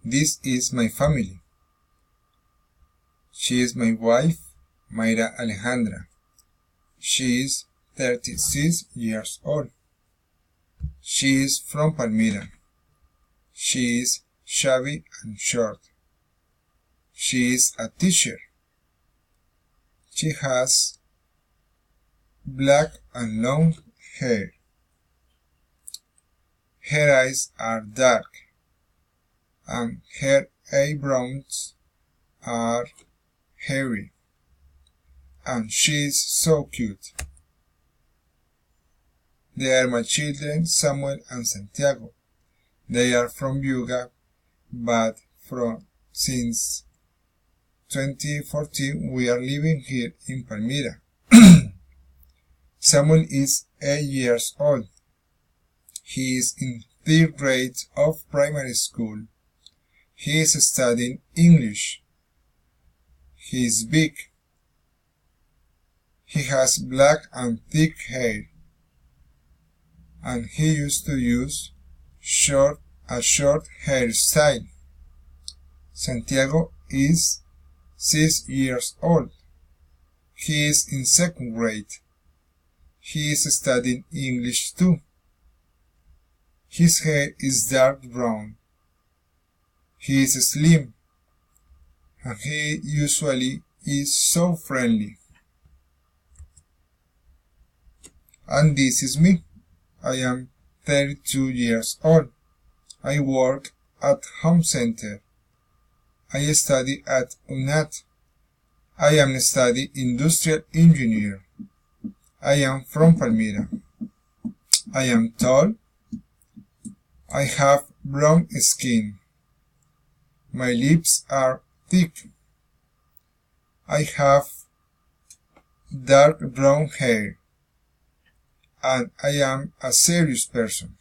This is my family. She is my wife, Mayra Alejandra. She is 36 years old. She is from Palmira. She is shabby and short. She is a teacher. She has black and long hair. Her eyes are dark, and her eyebrows are hairy, and she is so cute. They are my children, Samuel and Santiago. They are from Buga, but since 2014 we are living here in Palmira. Samuel is 8 years old. He is in 3rd grade of primary school. He is studying English. He is big. He has black and thick hair, and he used to use a short hairstyle. Santiago is 6 years old. He is in 2nd grade. He is studying English too. His hair is dark brown. He is slim, and he usually is so friendly. And this is me. I am 32 years old. I work at Home Center. I study at UNAT. I am studying industrial engineer. I am from Palmira. I am tall. I have brown skin. My lips are thick. I have dark brown hair. And I am a serious person.